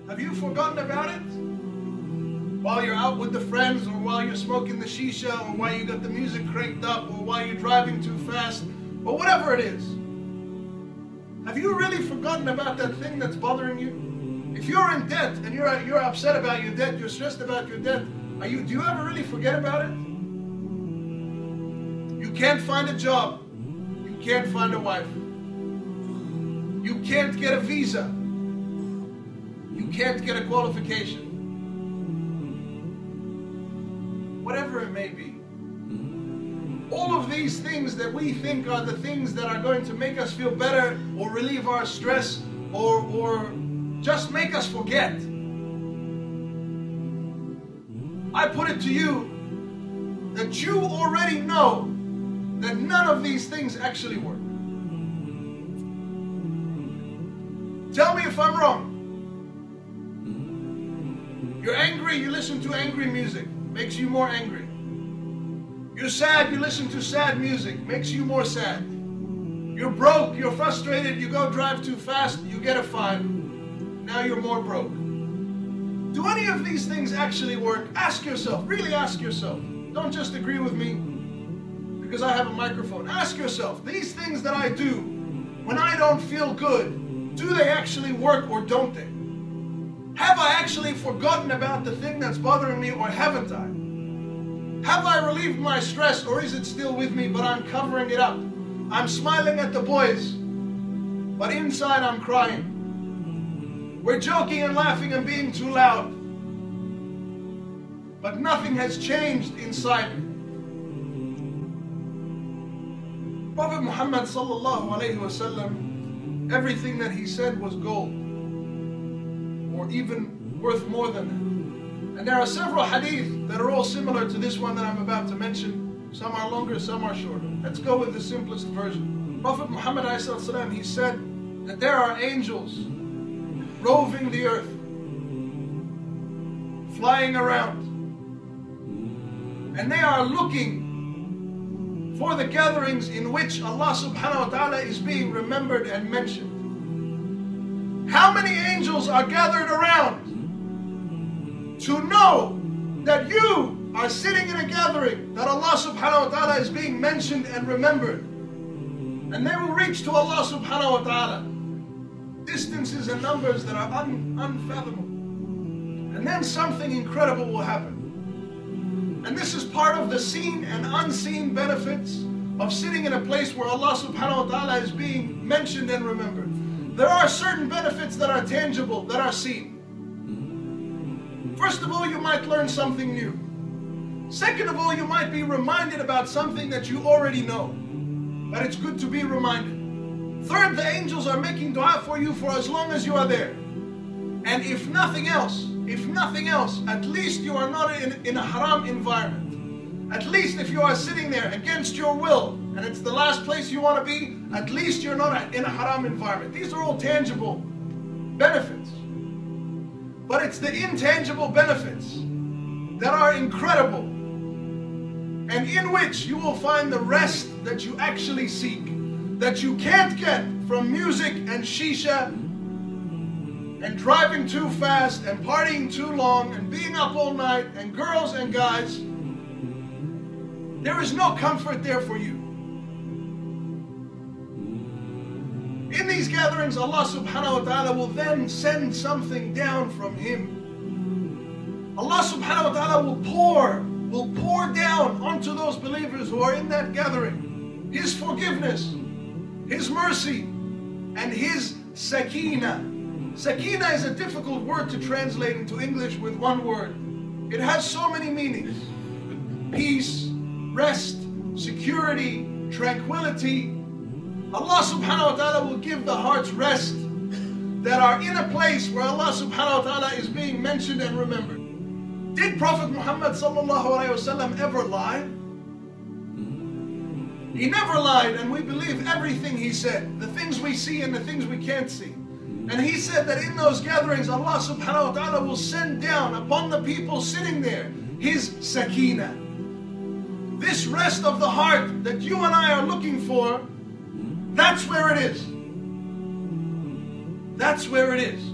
Have you forgotten about it? While you're out with the friends, or while you're smoking the shisha, or while you got the music cranked up, or while you're driving too fast, or whatever it is. Have you really forgotten about that thing that's bothering you? If you're in debt and you're upset about your debt, you're stressed about your debt, do you ever really forget about it? You can't find a job. You can't find a wife. You can't get a visa. You can't get a qualification. Whatever it may be. All of these things that we think are the things that are going to make us feel better or relieve our stress or just make us forget. I put it to you that you already know that none of these things actually work. Tell me if I'm wrong. You're angry, you listen to angry music, makes you more angry. You're sad, you listen to sad music, makes you more sad. You're broke, you're frustrated, you go drive too fast, you get a fine. Now you're more broke. Do any of these things actually work? Ask yourself, really ask yourself. Don't just agree with me because I have a microphone. Ask yourself, these things that I do when I don't feel good, do they actually work or don't they? Have I actually forgotten about the thing that's bothering me or haven't I? Have I relieved my stress or is it still with me but I'm covering it up? I'm smiling at the boys, but inside I'm crying. We're joking and laughing and being too loud, but nothing has changed inside me. Prophet Muhammad sallallahu alaihi wasallam, everything that he said was gold, or even worth more than that. And there are several hadith that are all similar to this one that I'm about to mention. Some are longer, some are shorter. Let's go with the simplest version. Prophet Muhammad ﷺ, he said that there are angels roving the earth, flying around, and they are looking for the gatherings in which Allah subhanahu wa ta'ala is being remembered and mentioned. How many angels are gathered around to know that you are sitting in a gathering that Allah subhanahu wa ta'ala is being mentioned and remembered? And they will reach to Allah subhanahu wa ta'ala distances and numbers that are unfathomable. And then something incredible will happen. And this is part of the seen and unseen benefits of sitting in a place where Allah subhanahu wa ta'ala is being mentioned and remembered. There are certain benefits that are tangible, that are seen. First of all, you might learn something new. Second of all, you might be reminded about something that you already know. But it's good to be reminded. Third, the angels are making dua for you for as long as you are there. And if nothing else, at least you are not in a haram environment. At least if you are sitting there against your will, and it's the last place you want to be, at least you're not in a haram environment. These are all tangible benefits. But it's the intangible benefits that are incredible, and in which you will find the rest that you actually seek, that you can't get from music and shisha and driving too fast and partying too long and being up all night and girls and guys. There is no comfort there for you. In these gatherings, Allah subhanahu wa ta'ala will then send something down from Him. Allah subhanahu wa ta'ala will pour down onto those believers who are in that gathering His forgiveness, His mercy, and His sakina. Sakina is a difficult word to translate into English with one word. It has so many meanings. Peace, rest, security, tranquility. Allah subhanahu wa ta'ala will give the hearts rest that are in a place where Allah subhanahu wa ta'ala is being mentioned and remembered. Did Prophet Muhammad sallallahu alayhi wa sallam ever lie? He never lied, and we believe everything he said, the things we see and the things we can't see. And he said that in those gatherings, Allah subhanahu wa ta'ala will send down upon the people sitting there His sakina. This rest of the heart that you and I are looking for, that's where it is. That's where it is.